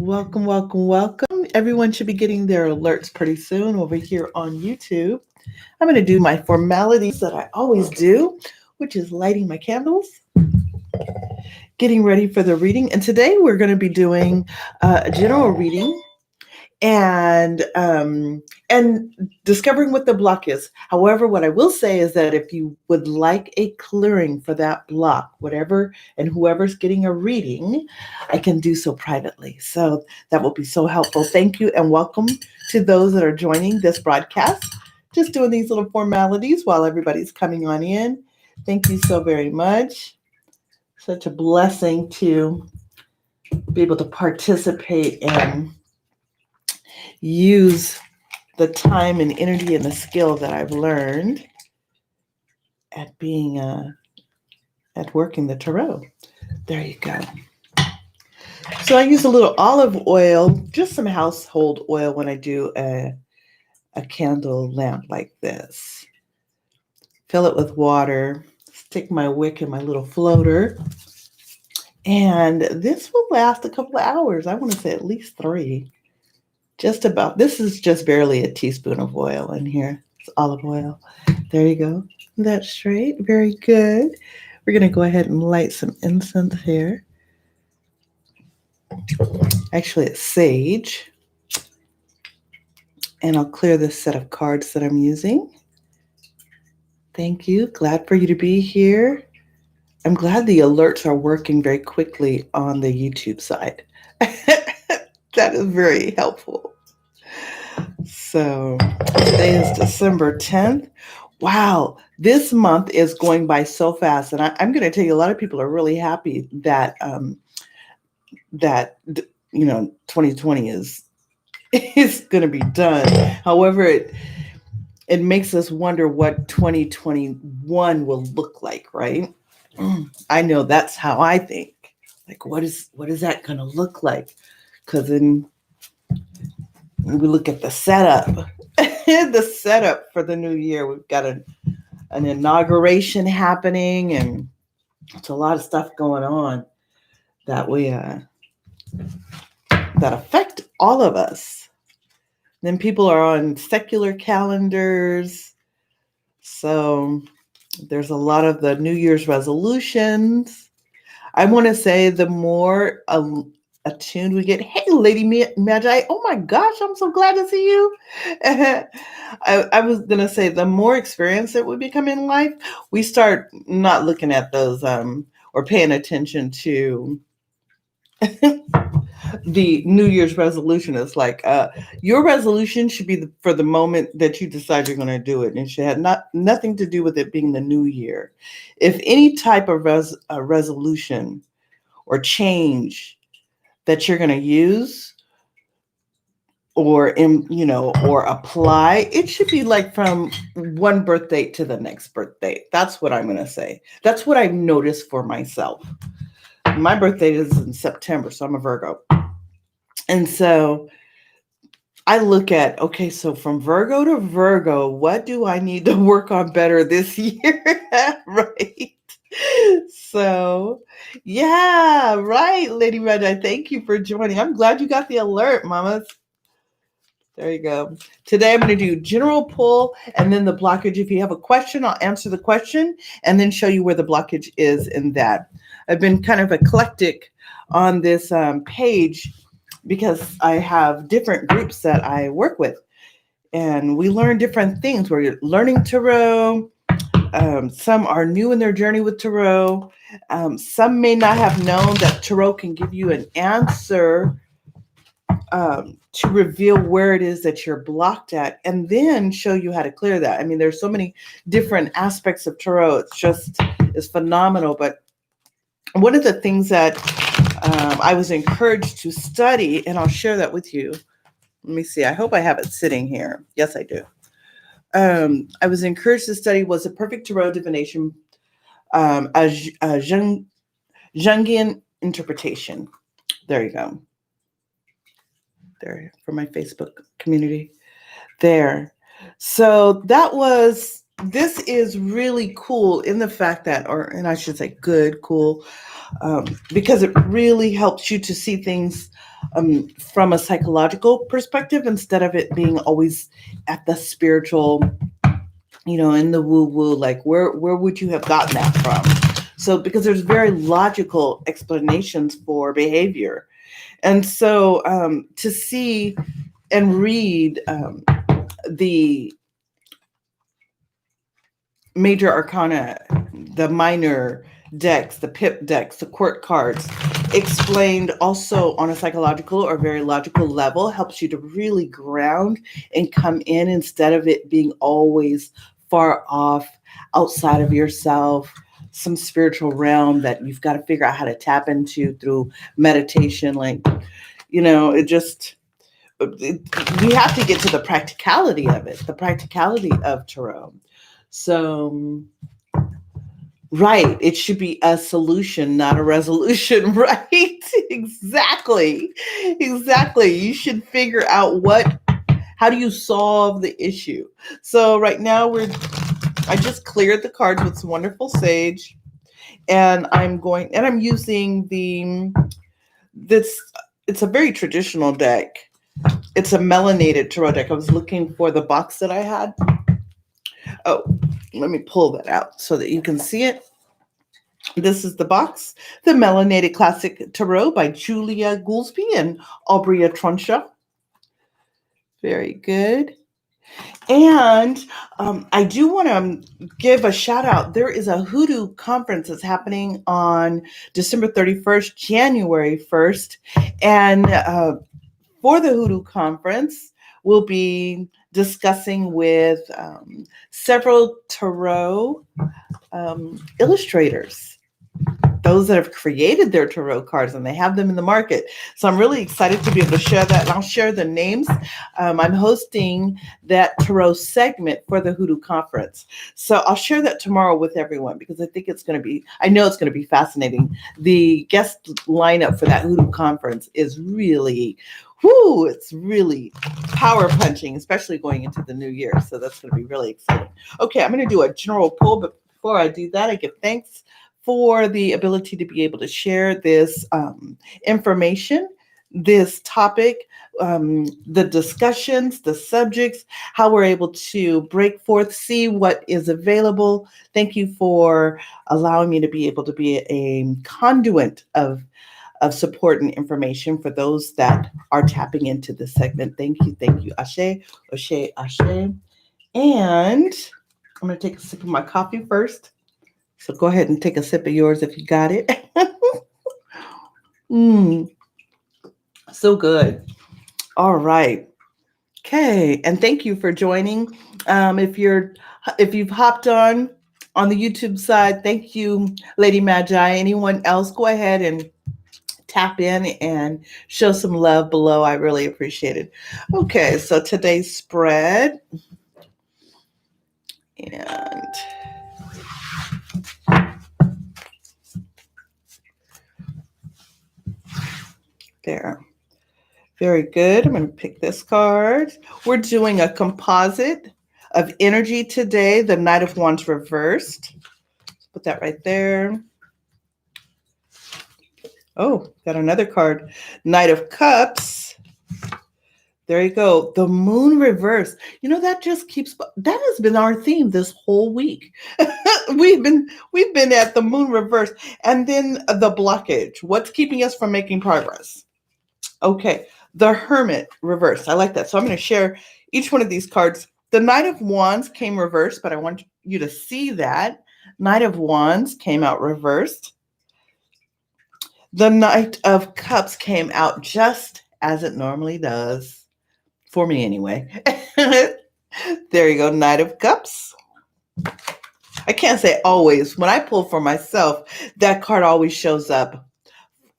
Welcome, welcome, welcome. Everyone should be getting their alerts pretty soon over here on YouTube. I'm going to do my formalities that I always do, which is lighting my candles, getting ready for the reading. And today we're going to be doing a general reading and discovering what the block is. However, what I will say is that if you would like a clearing for that block, whatever and whoever's getting a reading, I can do so privately. So that will be so helpful. Thank you and welcome to those that are joining this broadcast. Just doing these little formalities while everybody's coming on in. Thank you so very much. Such a blessing to be able to participate and use the time and energy and the skill that I've learned at being at working the tarot. There you go. So I use a little olive oil, just some household oil when I do a candle lamp like this. Fill it with water, stick my wick in my little floater, and this will last a couple of hours. I want to say at least 3. Just about. This is just barely a teaspoon of oil in here. It's olive oil. There you go. That's straight. Very good. We're going to go ahead and light some incense here. Actually, it's sage. And I'll clear this set of cards that I'm using. Thank you. Glad for you to be here. I'm glad the alerts are working very quickly on the YouTube side. That is very helpful. So today is December 10th. Wow, this month is going by so fast. And I'm going to tell you, a lot of people are really happy that, 2020 is going to be done. However, it makes us wonder what 2021 will look like, right? I know that's how I think. Like, what is that going to look like? Because then we look at the setup, the setup for the new year. We've got an inauguration happening, and it's a lot of stuff going on that that affect all of us. Then people are on secular calendars, so there's a lot of the New Year's resolutions. I want to say the more attuned we get. Hey, Lady Magi. Oh my gosh, I'm so glad to see you. I was going to say the more experience that we become in life, we start not looking at those or paying attention to the New Year's resolution. Is like your resolution should be for the moment that you decide you're going to do it. And it should have nothing to do with it being the new year. If any type of resolution or change that you're going to use or apply, it should be like from one birthday to the next birthday. That's what I'm going to say. That's what I've noticed for myself. My birthday is in September, so I'm a Virgo. And so I look at, okay, so from Virgo to Virgo, what do I need to work on better this year? Right. So, yeah, right, Lady Red. Thank you for joining. I'm glad you got the alert, mamas. There you go. Today I'm going to do general pull and then the blockage. If you have a question, I'll answer the question and then show you where the blockage is in that. I've been kind of eclectic on this page because I have different groups that I work with. And we learn different things. We're learning tarot. Some are new in their journey with tarot. Some may not have known that tarot can give you an answer to reveal where it is that you're blocked at and then show you how to clear that. I mean, there's so many different aspects of tarot. It's phenomenal. But one of the things that I was encouraged to study, and I'll share that with you. Let me see. I hope I have it sitting here. Yes, I do. I was encouraged to study was a perfect tarot divination, a Jungian interpretation. There you go. There, for my Facebook community. There. So that was this is really cool in the fact that, and I should say good, cool, because it really helps you to see things from a psychological perspective instead of it being always at the spiritual, in the woo woo. Like where would you have gotten that from? So because there's very logical explanations for behavior, and so to see and read the major arcana, the minor decks, the pip decks, the court cards, explained also on a psychological or very logical level, helps you to really ground and come in instead of it being always far off, outside of yourself, some spiritual realm that you've got to figure out how to tap into through meditation. Like, it just, we have to get to the practicality of it, the practicality of tarot. So, right, it should be a solution, not a resolution, right? Exactly. Exactly. You should figure out how do you solve the issue? So right now I just cleared the cards with some wonderful sage, and I'm using it's a very traditional deck. It's a melanated tarot deck. I was looking for the box that I had. Oh, let me pull that out so that you can see it. This is the box, the Melanated Classic Tarot by Julia Goolsby and Aubrey Troncha. Very good. And I do want to give a shout out. There is a Hoodoo conference that's happening on December 31st, January 1st. And for the Hoodoo conference, we'll be discussing with several tarot illustrators, those that have created their tarot cards, and they have them in the market. So I'm really excited to be able to share that, and I'll share the names. I'm hosting that tarot segment for the Hoodoo conference. So I'll share that tomorrow with everyone because I think I know it's going to be fascinating. The guest lineup for that Hoodoo conference is really, it's really power punching, especially going into the new year. So that's going to be really exciting. Okay, I'm going to do a general pull, but before I do that, I give thanks for the ability to be able to share this information, this topic, the discussions, the subjects, how we're able to break forth, see what is available. Thank you for allowing me to be able to be a conduit of support and information for those that are tapping into this segment. Thank you. Ashe, Ashe, Ashe. And I'm going to take a sip of my coffee first. So go ahead and take a sip of yours if you got it. So good. All right. Okay. And thank you for joining. If you've hopped on the YouTube side, thank you, Lady Magi. Anyone else, go ahead and tap in and show some love below. I really appreciate it. Okay. So today's spread, and there. Very good. I'm going to pick this card. We're doing a composite of energy today, the Knight of Wands reversed. Put that right there. Oh, got another card. Knight of Cups. There you go. The Moon reversed. That has been our theme this whole week. we've been at the Moon reversed, and then the blockage. What's keeping us from making progress? Okay. The Hermit reversed. I like that. So I'm going to share each one of these cards. The Knight of Wands came reversed, but I want you to see that. Knight of Wands came out reversed. The Knight of Cups came out just as it normally does. For me, anyway. There you go, Knight of Cups. I can't say always. When I pull for myself, that card always shows up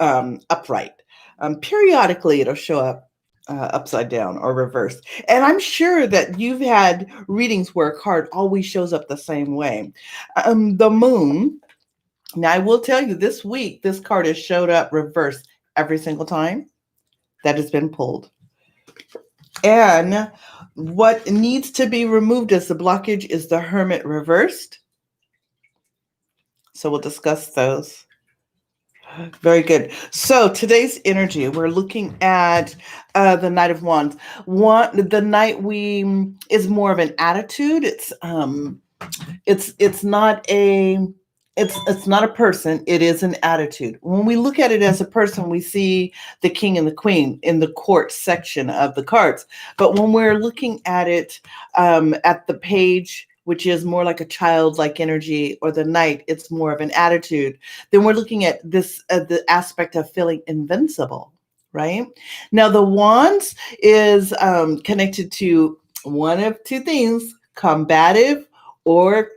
upright. Periodically, it'll show up upside down or reversed. And I'm sure that you've had readings where a card always shows up the same way. The Moon. Now, I will tell you, this week, this card has showed up reversed every single time that has been pulled. And What needs to be removed as the blockage is the Hermit reversed. So we'll discuss those. Very good. So today's energy, we're looking at the Knight of Wands. The Knight we is more of an attitude. It's not a it's not a person, it is an attitude. When we look at it as a person, we see the king and the queen in the court section of the cards. But when we're looking at it at the page, which is more like a childlike energy, or the knight, it's more of an attitude, then we're looking at this the aspect of feeling invincible, right? Now the wands is connected to one of two things: combative or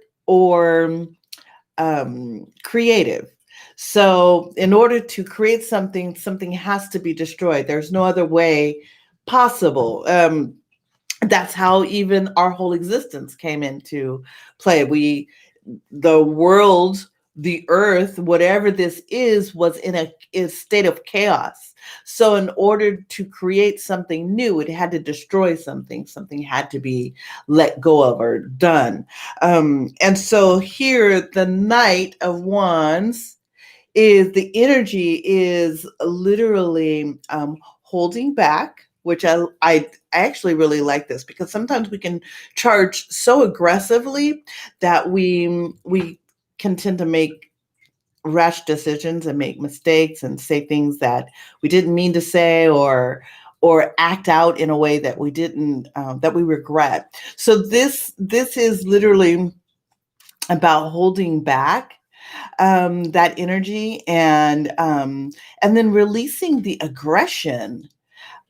creative. So in order to create something, something has to be destroyed. There's no other way possible. That's how even our whole existence came into play. The world, the earth, whatever this is, was in a state of chaos. So in order to create something new, it had to destroy something. Something had to be let go of or done. And so here, the Knight of Wands is the energy is literally holding back, which I actually really like this, because sometimes we can charge so aggressively that we can tend to make rash decisions and make mistakes and say things that we didn't mean to say, or act out in a way that we didn't that we regret. So this is literally about holding back that energy, and then releasing the aggression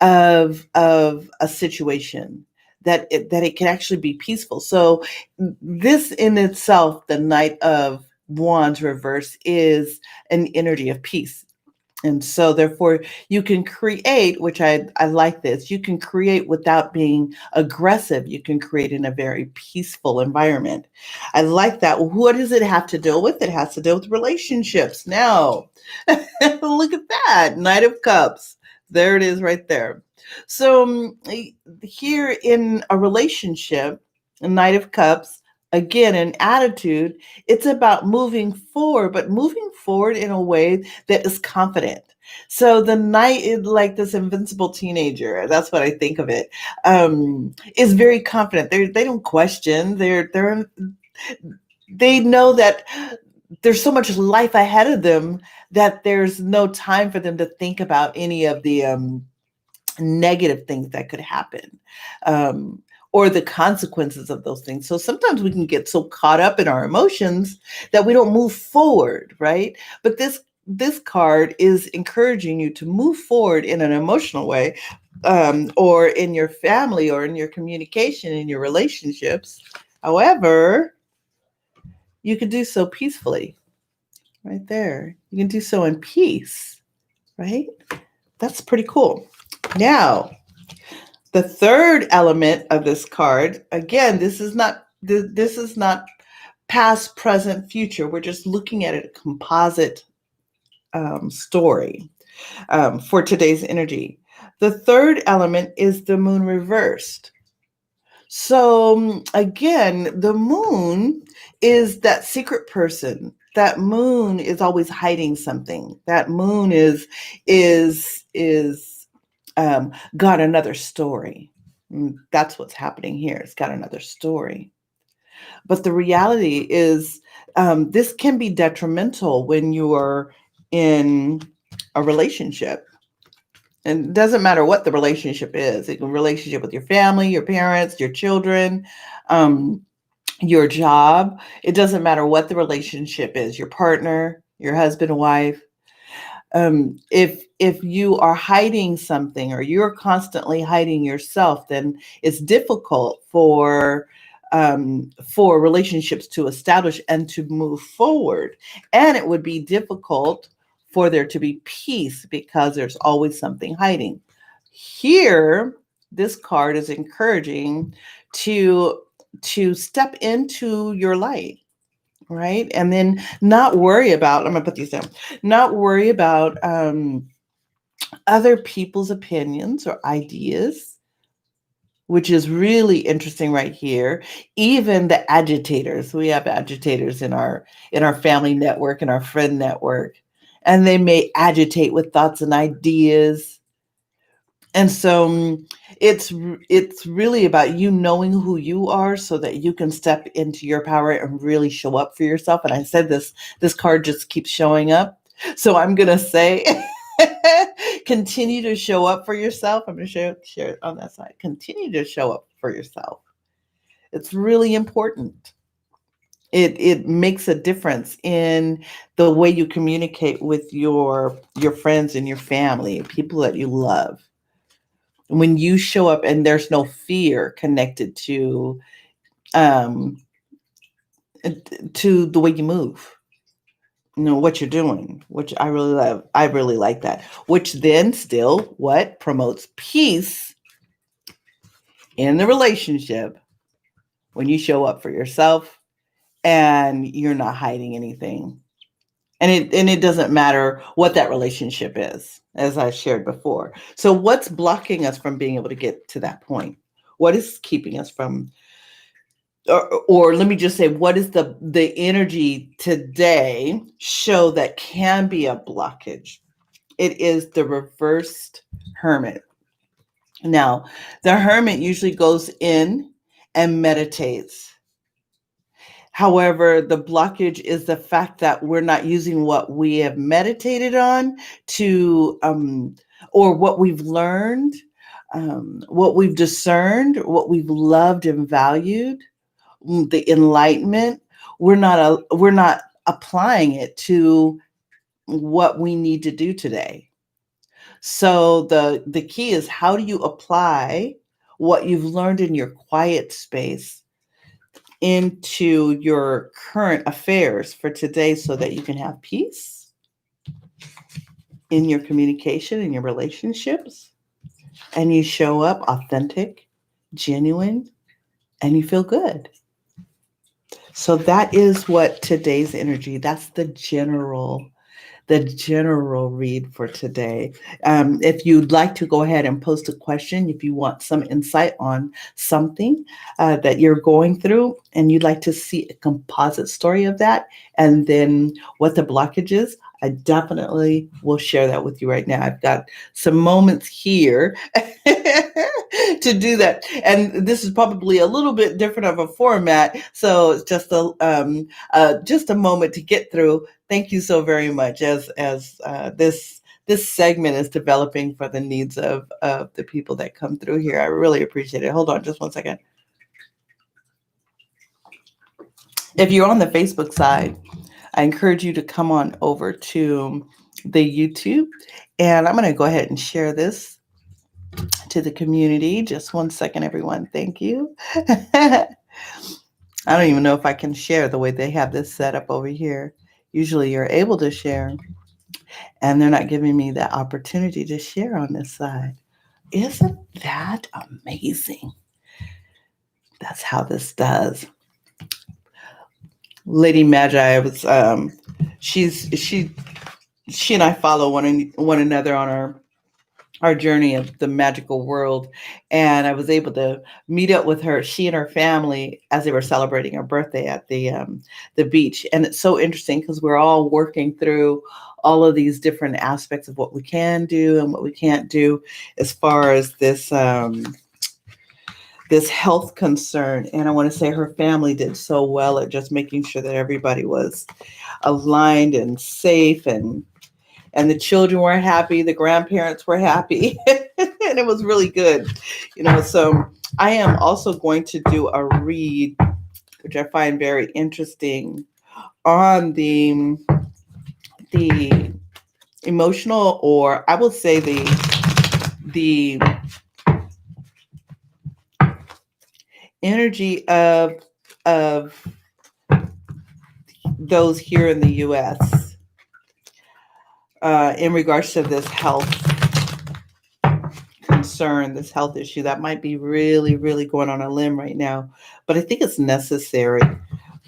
of a situation, that it can actually be peaceful. So this in itself, the Knight of Wands reverse, is an energy of peace. And so therefore you can create, which I like this, you can create without being aggressive. You can create in a very peaceful environment. I like that. What does it have to deal with? It has to deal with relationships. Now, look at that. Knight of Cups. There it is right there. So here in a relationship, a Knight of Cups, again, an attitude, it's about moving forward, but moving forward in a way that is confident. So the knight is like this invincible teenager. That's what I think of it. Is very confident. They don't question. They know that there's so much life ahead of them that there's no time for them to think about any of the negative things that could happen, or the consequences of those things. So sometimes we can get so caught up in our emotions that we don't move forward, right? But this card is encouraging you to move forward in an emotional way, or in your family, or in your communication, in your relationships. However, you can do so peacefully, right there. You can do so in peace, right? That's pretty cool. Now, the third element of this card, again, this is not past, present, future. We're just looking at a composite story for today's energy. The third element is the moon reversed. So again, the moon is that secret person. That moon is always hiding something. That moon is got another story. That's what's happening here. It's got another story. But the reality is, this can be detrimental when you are in a relationship. And it doesn't matter what the relationship is. It can be a relationship with your family, your parents, your children, um, your job. It doesn't matter what the relationship is, your partner, your husband, wife. If you are hiding something, or you're constantly hiding yourself, then it's difficult for relationships to establish and to move forward. And it would be difficult for there to be peace, because there's always something hiding. Here, this card is encouraging to step into your light, right? And then not worry about, I'm gonna put these down, not worry about other people's opinions or ideas. which is really interesting right here. Even the agitators, we have agitators in our family network and our friend network, and they may agitate with thoughts and ideas. And so it's really about you knowing who you are so that you can step into your power and really show up for yourself. And I said this card just keeps showing up. So I'm going to say continue to show up for yourself. I'm going to share it on that side. Continue to show up for yourself. It's really important. It makes a difference in the way you communicate with your friends and your family, people that you love. When you show up and there's no fear connected um to the way you move, what you're doing, which I really love. I really like that, which then still what promotes peace in the relationship when you show up for yourself and you're not hiding anything. And it doesn't matter what that relationship is, as I shared before. So what's blocking us from being able to get to that point? What is keeping us from, or let me just say, what is the energy today show that can be a blockage? It is the reversed hermit. Now, the hermit usually goes in and meditates. However, the blockage is the fact that we're not using what we have meditated on to, or what we've learned, what we've discerned, what we've loved and valued, the enlightenment. We're not applying it to what we need to do today. So the key is, how do you apply what you've learned in your quiet space into your current affairs for today so that you can have peace in your communication, in your relationships, and you show up authentic, genuine, and you feel good. So that is what today's energy, that's the general read for today. If you'd like to go ahead and post a question, if you want some insight on something that you're going through and you'd like to see a composite story of that, and then what the blockage is, I definitely will share that with you right now. I've got some moments here to do that. And this is probably a little bit different of a format. So it's just a moment to get through. Thank you so very much as this segment is developing for the needs of the people that come through here. I really appreciate it. Hold on just one second. If you're on the Facebook side, I encourage you to come on over to the YouTube, and I'm going to go ahead and share this to the community. Just one second, everyone. Thank you. I don't even know if I can share the way they have this set up over here. Usually you're able to share, and they're not giving me the opportunity to share on this side. Isn't that amazing? That's how this does. Lady Magi was she and I follow one another on our journey of the magical world, and I was able to meet up with her, she and her family, as they were celebrating her birthday at the beach. And it's so interesting because we're all working through all of these different aspects of what we can do and what we can't do as far as this health concern. And I want to say her family did so well at just making sure that everybody was aligned and safe, and the children were happy, the grandparents were happy, and it was really good. So I am also going to do a read, which I find very interesting, on the emotional, or I will say the energy of those here in the U.S. In regards to this health concern, this health issue that might be really, really going on a limb right now, but I think it's necessary.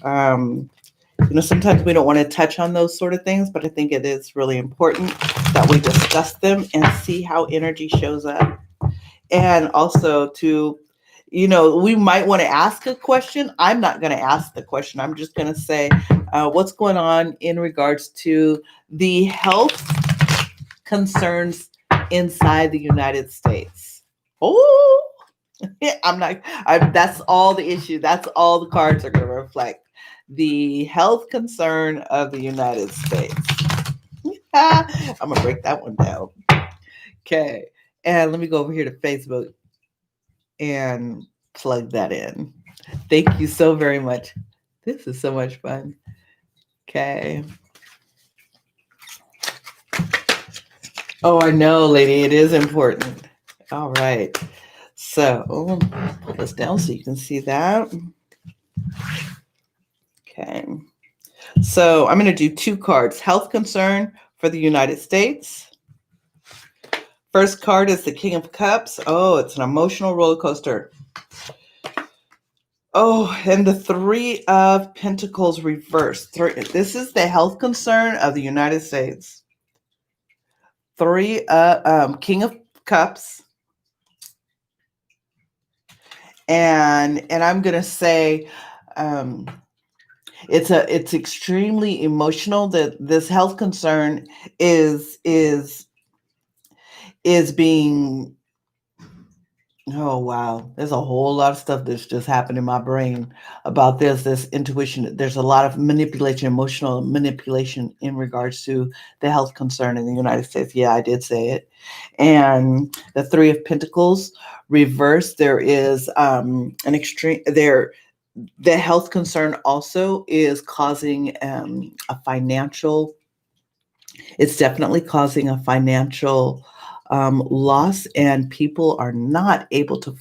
Sometimes we don't want to touch on those sort of things, but I think it is really important that we discuss them and see how energy shows up, and also to we might want to ask a question. I'm not going to ask the question. I'm just going to say, what's going on in regards to the health concerns inside the United States? Oh, that's all the issue. That's all the cards are going to reflect. The health concern of the United States. I'm going to break that one down. Okay. And let me go over here to Facebook and plug that in. Thank you so very much. This is so much fun. Okay. Oh, I know, lady. It is important. All right. So, pull this down so you can see that. Okay. So, I'm going to do 2 cards. Health concern for the United States. First card is the King of Cups. Oh, it's an emotional roller coaster. Oh, and the 3 of Pentacles reversed. This is the health concern of the United States. 3 King of Cups. And I'm going to say it's extremely emotional that this health concern is being. Oh, wow. There's a whole lot of stuff that's just happened in my brain about this intuition. There's a lot of manipulation, emotional manipulation in regards to the health concern in the United States. Yeah, I did say it. And the 3 of Pentacles reversed. There is an extreme there. The health concern also is causing a financial. It's definitely causing a financial loss, and people are not able to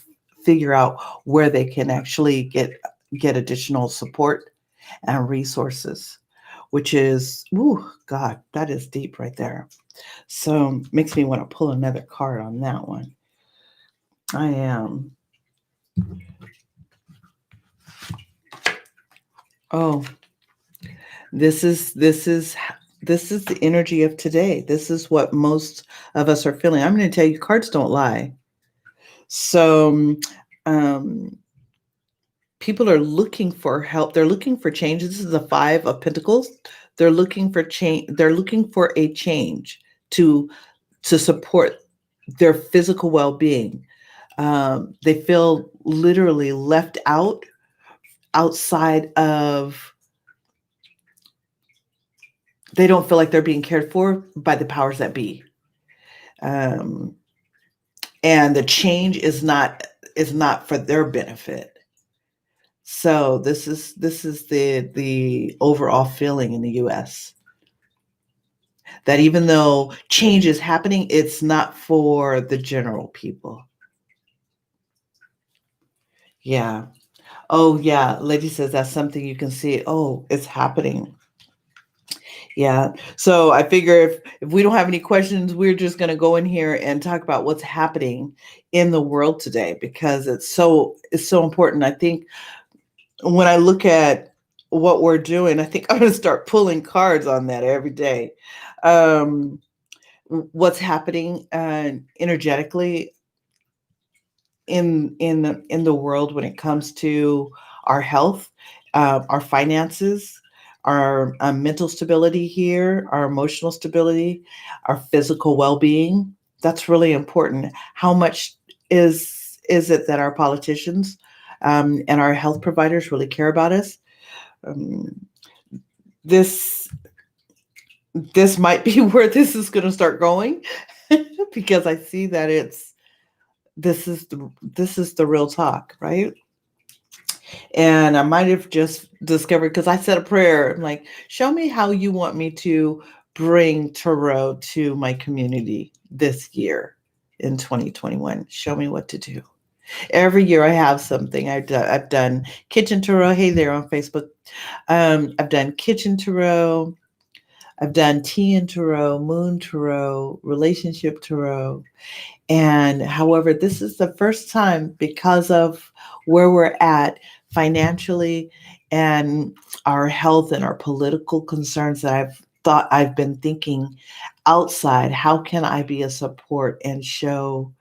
figure out where they can actually get additional support and resources, which is, God, that is deep right there. So makes me want to pull another card on that one. I am. Oh, this is the energy of today. This is what most of us are feeling. I'm going to tell you, cards don't lie. So people are looking for help. They're looking for change. This is the 5 of Pentacles. They're looking for change. They're looking for a change to support their physical well-being. They feel literally left outside of. They don't feel like they're being cared for by the powers that be. And the change is not for their benefit. So this is the overall feeling in the US, that even though change is happening, it's not for the general people. Yeah. Oh yeah, lady says that's something you can see. Oh, it's happening. Yeah. So I figure if we don't have any questions, we're just going to go in here and talk about what's happening in the world today, because it's so important. I think when I look at what we're doing, I think I'm going to start pulling cards on that every day. What's happening energetically in the world when it comes to our health, our finances, our mental stability here, our emotional stability, our physical well-being. That's really important. How much is it that our politicians and our health providers really care about us? This might be where this is going to start going, because I see that this is the real talk, right? And I might have just discovered, because I said a prayer, I'm like, show me how you want me to bring tarot to my community this year in 2021. Show me what to do. Every year I have something. I've done kitchen tarot. Hey there on Facebook. I've done kitchen tarot. I've done tea and tarot, moon tarot, relationship tarot. And however, this is the first time, because of where we're at financially and our health and our political concerns, that I've been thinking outside, how can I be a support and show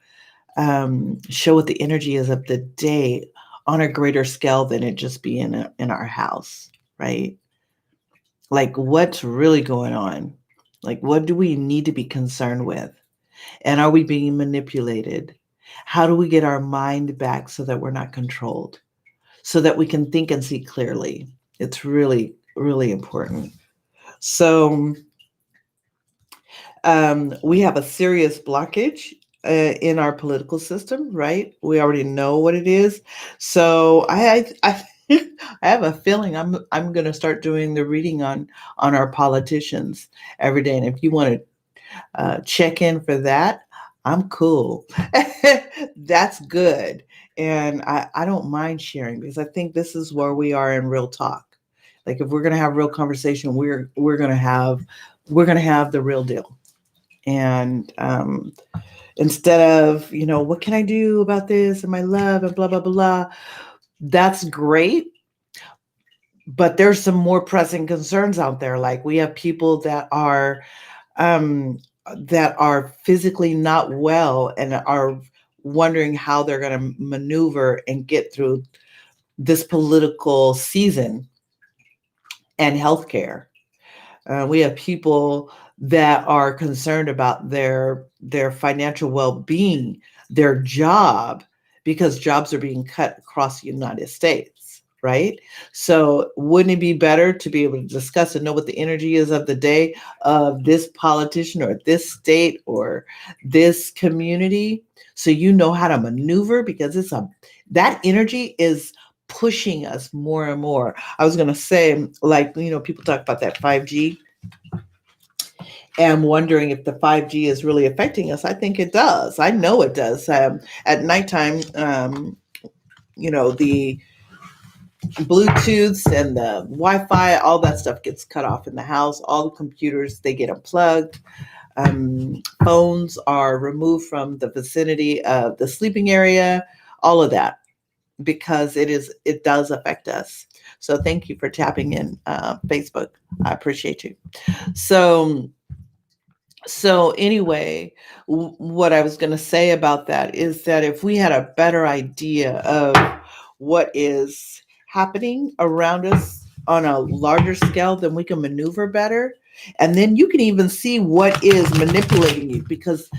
show what the energy is of the day on a greater scale than it just be in our house, right? Like what's really going on? Like what do we need to be concerned with? And are we being manipulated? How do we get our mind back so that we're not controlled? So that we can think and see clearly. It's really, really important. So we have a serious blockage in our political system, right? We already know what it is. So I I have a feeling I'm going to start doing the reading on our politicians every day. And if you want to check in for that, I'm cool. That's good. And I don't mind sharing because I think this is where we are in real talk. Like if we're gonna have real conversation, we're gonna have the real deal. And instead of, what can I do about this and my love and blah blah blah, that's great. But there's some more pressing concerns out there. Like we have people um, that are physically not well and are wondering how they're going to maneuver and get through this political season and healthcare. We have people that are concerned about their financial well-being, their job, because jobs are being cut across the United States, right? So wouldn't it be better to be able to discuss and know what the energy is of the day of this politician or this state or this community, so you know how to maneuver, because that energy is pushing us more and more. I was going to say, like, people talk about that 5G and wondering if the 5G is really affecting us. I think it does. I know it does. At nighttime, the Bluetooths and the Wi-Fi, all that stuff gets cut off in the house. All the computers, they get unplugged. Phones are removed from the vicinity of the sleeping area, all of that, because it does affect us. So thank you for tapping in, Facebook. I appreciate you. So anyway, what I was going to say about that is that if we had a better idea of what is happening around us on a larger scale, then we can maneuver better. And then you can even see what is manipulating you, because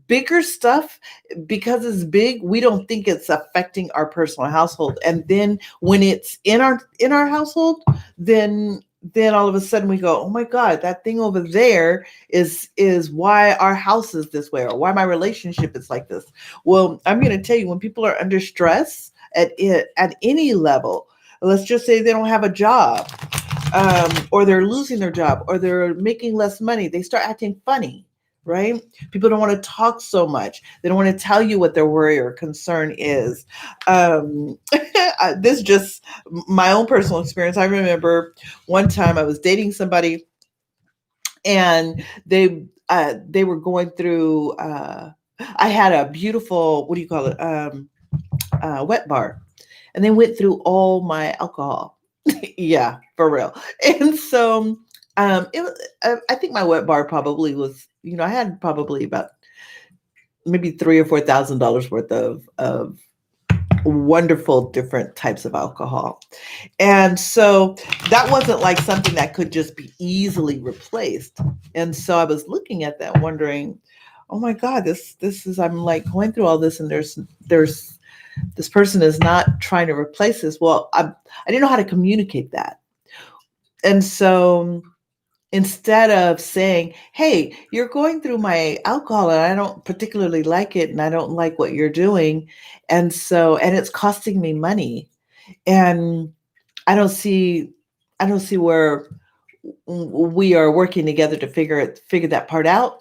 bigger stuff, because it's big, we don't think it's affecting our personal household. And then when it's in our household, then all of a sudden we go, oh my God, that thing over there is why our house is this way, or why my relationship is like this. Well, I'm going to tell you, when people are under stress at any level, let's just say they don't have a job, or they're losing their job, or they're making less money, they start acting funny, right? People don't want to talk so much. They don't want to tell you what their worry or concern is. This just my own personal experience. I remember one time I was dating somebody, and they were going through. I had a beautiful, what do you call it? Wet bar, and they went through all my alcohol. Yeah, for real. And so it was, I think my wet bar probably was, I had probably about maybe $3,000 or $4,000 worth of wonderful different types of alcohol. And so that wasn't like something that could just be easily replaced. And so I was looking at that wondering, oh my God, this is, I'm like going through all this, and there's this person is not trying to replace this. Well, I didn't know how to communicate that. And so instead of saying, hey, you're going through my alcohol and I don't particularly like it, and I don't like what you're doing, and it's costing me money, and I don't see where we are working together to figure that part out.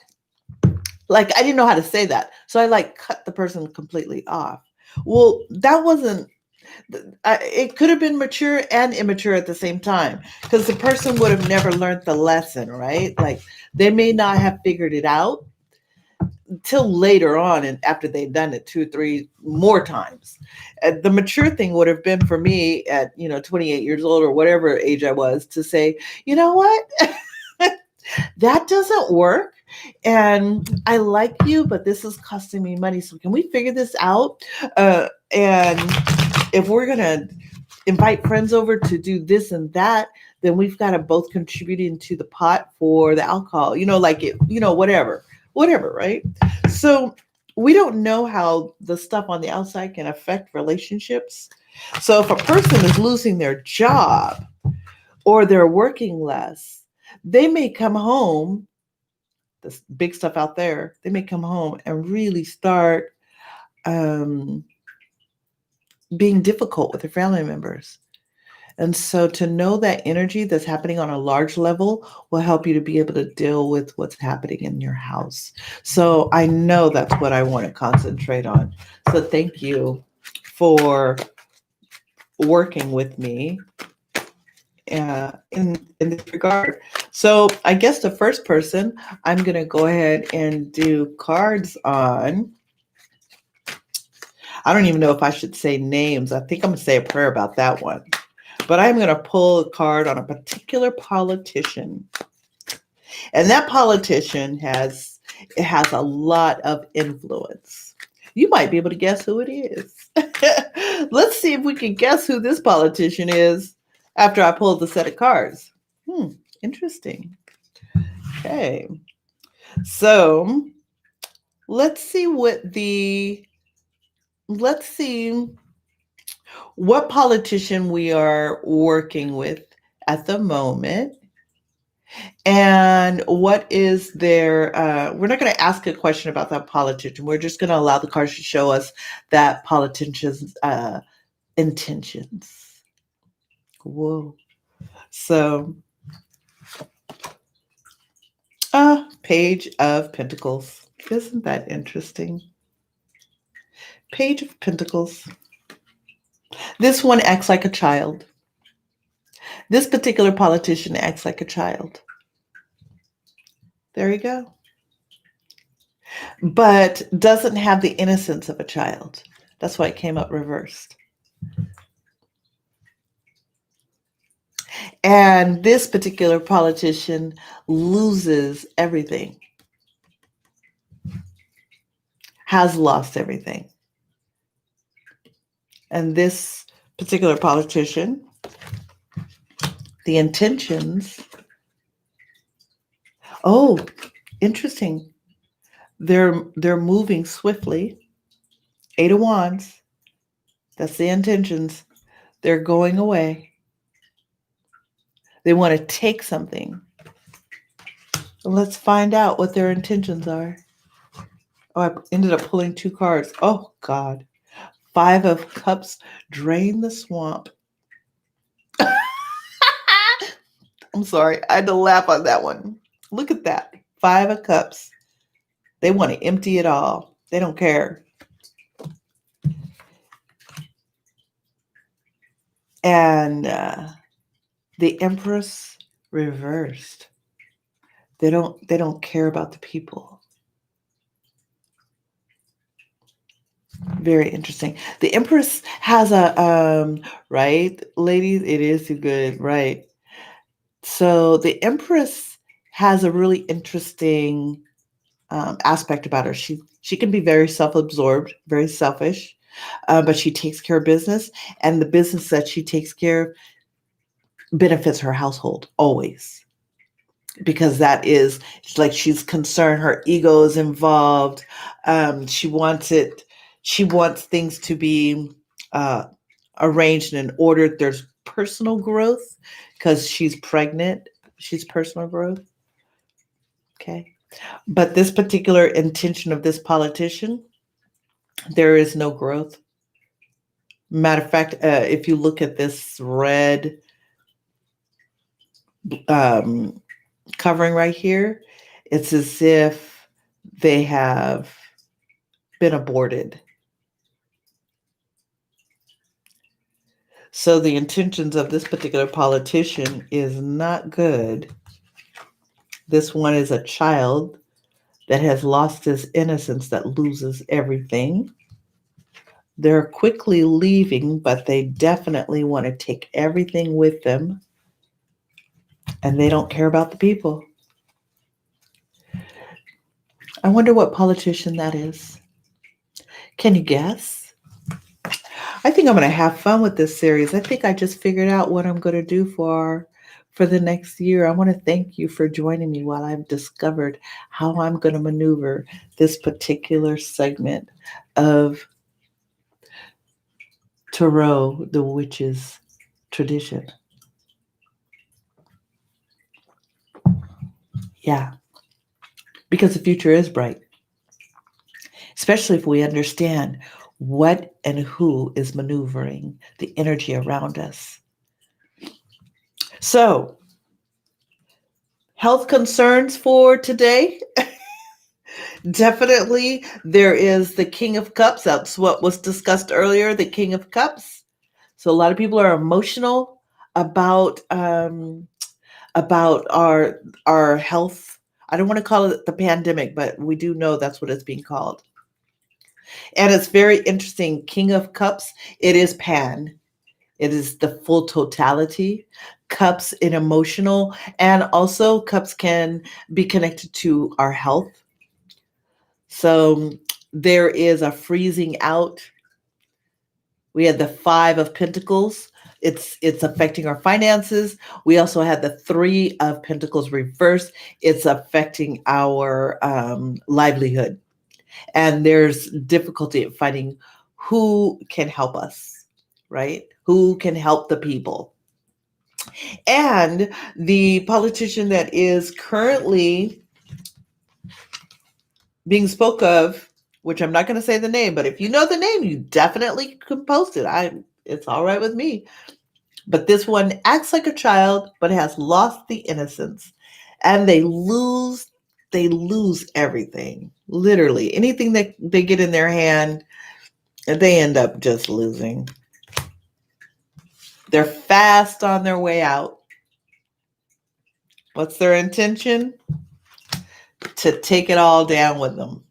Like, I didn't know how to say that. So I like cut the person completely off. Well, that wasn't, it could have been mature and immature at the same time, because the person would have never learned the lesson, right? Like, they may not have figured it out till later on, and after they've done it 2, 3 more times. The mature thing would have been for me at 28 years old, or whatever age I was, to say, you know what, that doesn't work. And I like you, but this is costing me money. So can we figure this out? And if we're going to invite friends over to do this and that, then we've got to both contribute into the pot for the alcohol, like it, whatever, right? So we don't know how the stuff on the outside can affect relationships. So if a person is losing their job or they're working less, they may come home, this big stuff out there, they may come home and really start um, being difficult with their family members. And so to know that energy that's happening on a large level will help you to be able to deal with what's happening in your house. So I know that's what I want to concentrate on. So thank you for working with me in this regard. So I guess the first person I'm going to go ahead and do cards on. I don't even know if I should say names. I think I'm going to say a prayer about that one. But I'm going to pull a card on a particular politician. And that politician has a lot of influence. You might be able to guess who it is. Let's see if we can guess who this politician is after I pull the set of cards. Interesting. Okay. So let's see what politician we are working with at the moment. And what is their, we're not going to ask a question about that politician. We're just going to allow the cards to show us that politician's intentions. Whoa. So, Page of Pentacles. Isn't that interesting? Page of Pentacles. This one acts like a child. This particular politician acts like a child. There you go. But doesn't have the innocence of a child. That's why it came up reversed. And this particular politician loses everything, has lost everything. And this particular politician, the intentions, interesting. They're moving swiftly. 8 of Wands. That's the intentions. They're going away. They want to take something. Let's find out what their intentions are. I ended up pulling 2 cards. Oh, God. 5 of Cups, drain the swamp. I'm sorry. I had to laugh on that one. Look at that. 5 of Cups. They want to empty it all. They don't care. And the Empress reversed. They don't care about the people. Very interesting. The Empress has a right, ladies, it is too good, right? So the Empress has a really interesting aspect about her. She can be very self-absorbed, very selfish, but she takes care of business, and the business that she takes care of benefits her household always, because that is like she's concerned. Her ego is involved. She wants things to be arranged and ordered. There's personal growth because she's pregnant. She's personal growth. Okay. But this particular intention of this politician, there is no growth. Matter of fact, if you look at this red covering right here, it's as if they have been aborted. So the intentions of this particular politician is not good. This one is a child that has lost his innocence, that loses everything. They're quickly leaving, but they definitely want to take everything with them. And they don't care about the people. I wonder what politician that is. Can you guess? I think I'm going to have fun with this series. I think I just figured out what I'm going to do for the next year. I want to thank you for joining me while I've discovered how I'm going to maneuver this particular segment of Tarot, the witch's tradition. Yeah, because the future is bright, especially if we understand what and who is maneuvering the energy around us. So, health concerns for today. Definitely, there is the King of Cups. That's what was discussed earlier, the King of Cups. So a lot of people are emotional about our health. I don't want to call it the pandemic, but we do know that's what it's being called. And it's very interesting. King of Cups, it is pan. It is the full totality. Cups in emotional, and also cups can be connected to our health. So there is a freezing out. We had the Five of Pentacles. It's affecting our finances. We also had the Three of Pentacles reversed. It's affecting our livelihood. And there's difficulty in finding who can help us, right? Who can help the people. And the politician that is currently being spoke of, which I'm not going to say the name, but if you know the name, you definitely can post it. It's all right with me. But this one acts like a child, but has lost the innocence, and they lose everything. Literally, anything that they get in their hand, they end up just losing. They're fast on their way out. What's their intention? To take it all down with them.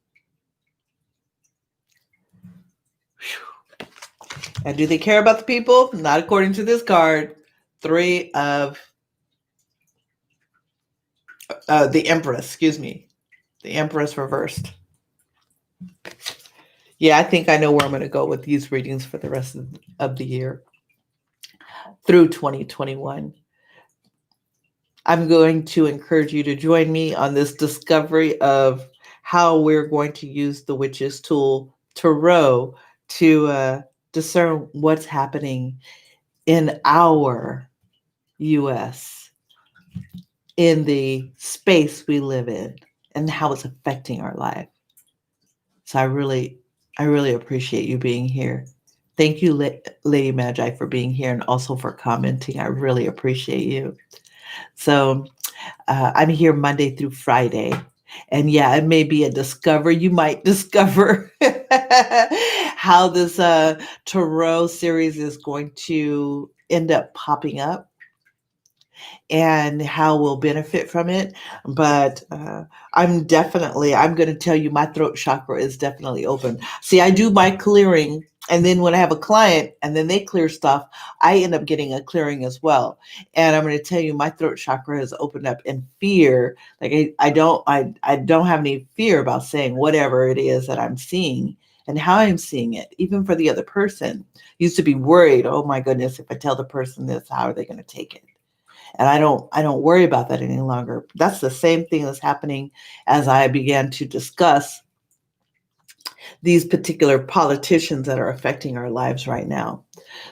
And do they care about the people? Not according to this card. Three of the Empress, excuse me. The Empress reversed. Yeah, I think I know where I'm going to go with these readings for the rest of the year through 2021. I'm going to encourage you to join me on this discovery of how we're going to use the witch's tool, tarot, to discern what's happening in our U.S., in the space we live in, and how it's affecting our life. So I really appreciate you being here. Thank you, Lady Magi, for being here and also for commenting. I really appreciate you. So I'm here Monday through Friday. And yeah, it may be a discover. You might discover how this tarot series is going to end up popping up and how we'll benefit from it. But I'm going to tell you my throat chakra is definitely open. See, I do my clearing. And then when I have a client and then they clear stuff, I end up getting a clearing as well. And I'm going to tell you my throat chakra has opened up in fear. Like I don't have any fear about saying whatever it is that I'm seeing and how I'm seeing it, even for the other person. Used to be worried, oh my goodness, if I tell the person this, how are they going to take it? And I don't worry about that any longer. That's the same thing that's happening as I began to discuss these particular politicians that are affecting our lives right now.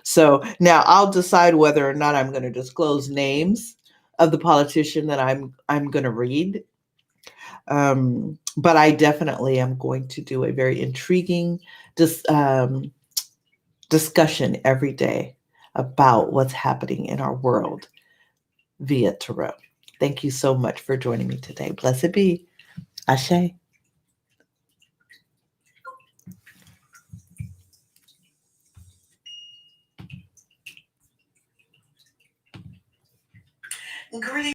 So now I'll decide whether or not I'm going to disclose names of the politician that I'm going to read. But I definitely am going to do a very intriguing discussion every day about what's happening in our world via tarot. Thank you so much for joining me today. Blessed be. Ashe. Greetings.